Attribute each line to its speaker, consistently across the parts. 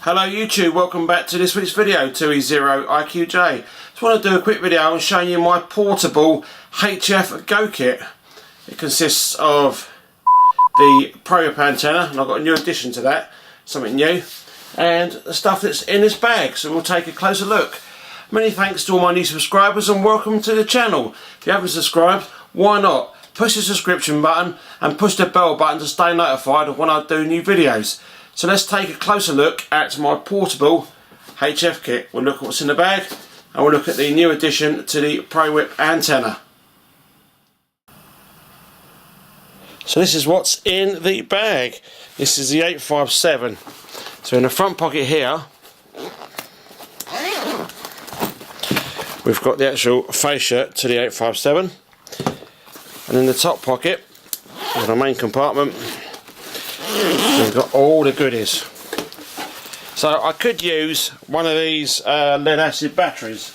Speaker 1: Hello YouTube, welcome back to this week's video, 2E0IQJ. Just want to do a quick video and show you my portable HF Go kit. It consists of the prowhip antenna, and I've got a new addition to that, something new, and the stuff that's in this bag, so we'll take a closer look. Many thanks to all my new subscribers and welcome to the channel. If you haven't subscribed, why not? Push the subscription button and push the bell button to stay notified of when I do new videos. So let's take a closer look at my portable HF kit. We'll look at what's in the bag and we'll look at the new addition to the prowhip antenna. So this is what's in the bag. This is the 857. So in the front pocket here we've got the actual fascia to the 857, and in the top pocket in the main compartment we've got all the goodies. So I could use one of these lead acid batteries,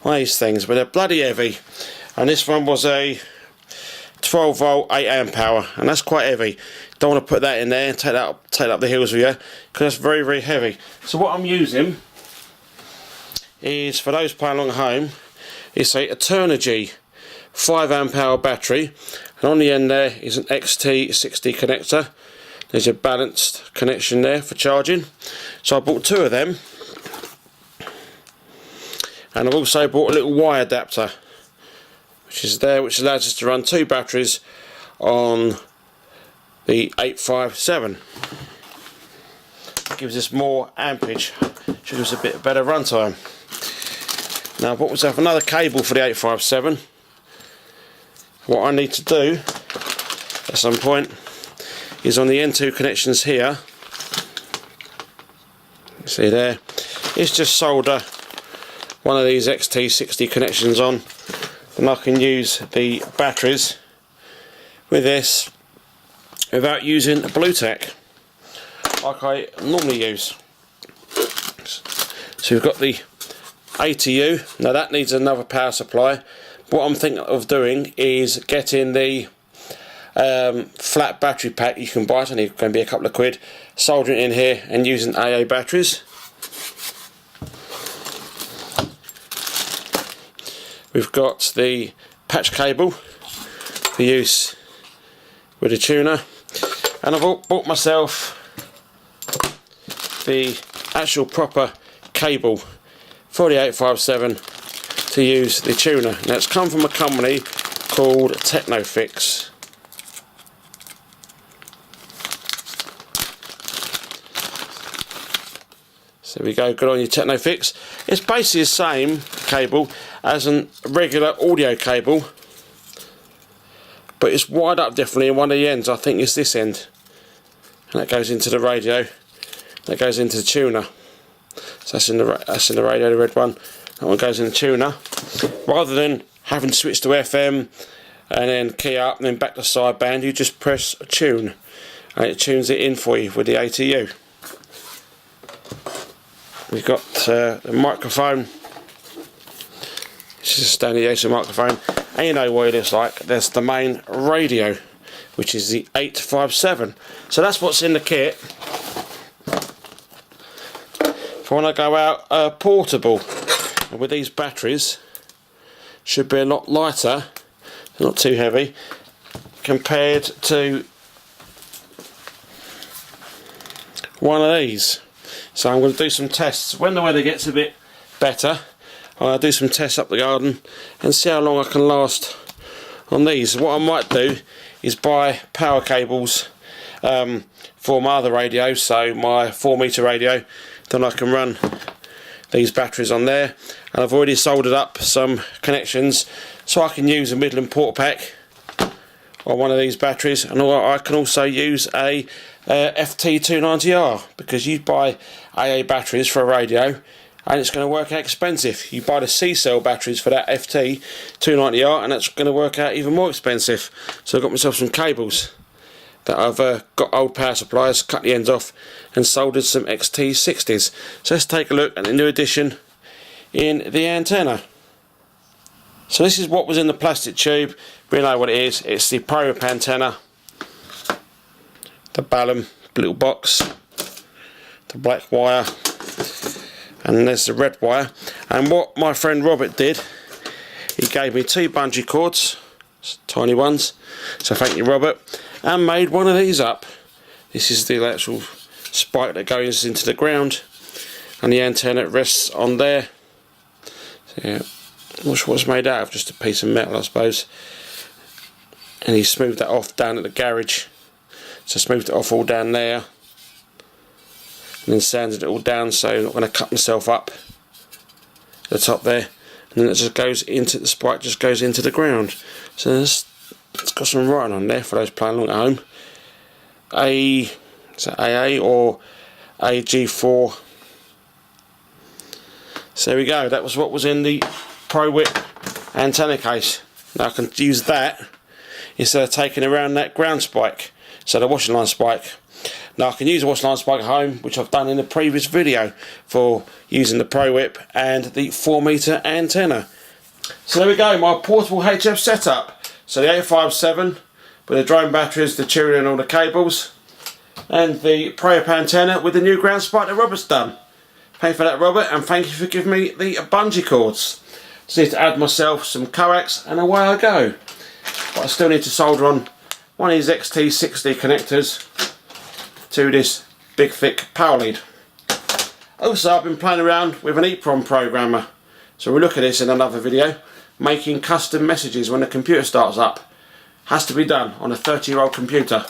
Speaker 1: one of these things, but they're bloody heavy, and this one was a 12 volt 8 amp hour, and that's quite heavy. Don't want to put that in there and take that up the hills with you, because that's very heavy. So what I'm using is, for those playing along at home, it's a Eternergy 5 amp hour battery, and on the end there is an XT60 connector. There's a balanced connection there for charging. So I bought two of them, and I've also bought a little wire adapter which is there, which allows us to run two batteries on the 857. Gives us more ampage, should give us a bit better runtime. Now I bought myself another cable for the 857. What I need to do at some point is on the N2 connections here, see there, is just solder one of these XT60 connections on, and I can use the batteries with this without using a blue tack like I normally use. So we've got the ATU. Now that needs another power supply. What I'm thinking of doing is getting the flat battery pack you can buy. It's only going to be a couple of quid. Soldering it in here and using AA batteries. We've got the patch cable for use with the tuner, and I've bought myself the actual proper cable for the 857 to use the tuner. Now it's come from a company called Technofix. So there we go, good on you Technofix. It's basically the same cable as a regular audio cable, but it's wired up differently, and one of the ends, I think, is this end, and that goes into the radio, that goes into the tuner. So that's in the radio, the red one. That one goes in the tuner. Rather than having to switch to FM and then key up and then back to sideband, you just press a tune and it tunes it in for you with the ATU. We've got the microphone. This is a standard Yaesu microphone, and you know what it looks like. There's the main radio, which is the 857. So that's what's in the kit for when I go out portable. And with these batteries, should be a lot lighter, not too heavy, compared to one of these. So I'm going to do some tests. When the weather gets a bit better, I'll do some tests up the garden and see how long I can last on these. What I might do is buy power cables for my other radio, so my 4-metre radio, then I can run these batteries on there. And I've already soldered up some connections, so I can use a Midland port pack on one of these batteries, and I can also use a FT290R, because you buy AA batteries for a radio and it's going to work out expensive. You buy the C-cell batteries for that FT290R and that's going to work out even more expensive. So I've got myself some cables that I've got old power supplies, cut the ends off and soldered some XT60s. So let's take a look at the new addition in the antenna. So this is what was in the plastic tube. We know what it is. It's the prowhip antenna, the Ballum little box. the black wire, and there's the red wire. And what my friend Robert did, he gave me 2 bungee cords, tiny ones, so thank you Robert, and made one of these up. This is the actual spike that goes into the ground, and the antenna rests on there. So, yeah, I'm not sure what it's made out of, just a piece of metal I suppose. And he smoothed that off down at the garage, so smoothed it off all down there, and then sanded it all down so I'm not going to cut myself up at the top there. And then it just goes into the spike, just goes into the ground. So it's got some writing on there for those playing along at home. Is that AA or AG4? So there we go. That was what was in the prowhip antenna case. Now I can use that instead of taking around that ground spike, so the washing line spike. Now I can use a washing line spike at home, which I've done in the previous video for using the prowhip and the 4-metre antenna. So there we go, my portable HF setup. So the 857 with the drone batteries, the tuner and all the cables, and the prowhip antenna with the new ground spike that Robert's done. Thank you for that, Robert, and thank you for giving me the bungee cords. Just need to add myself some coax and away I go. But I still need to solder on one of these XT60 connectors to this big thick power lead. Also, I've been playing around with an EEPROM programmer, so we'll look at this in another video. Making custom messages when the computer starts up. Has to be done on a 30-year-old computer.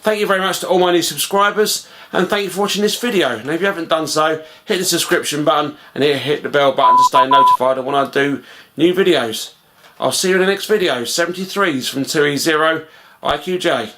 Speaker 1: Thank you very much to all my new subscribers, and thank you for watching this video. And if you haven't done so, hit the subscription button and hit the bell button to stay notified of when I do new videos. I'll see you in the next video. 73s from 2E0 IQJ.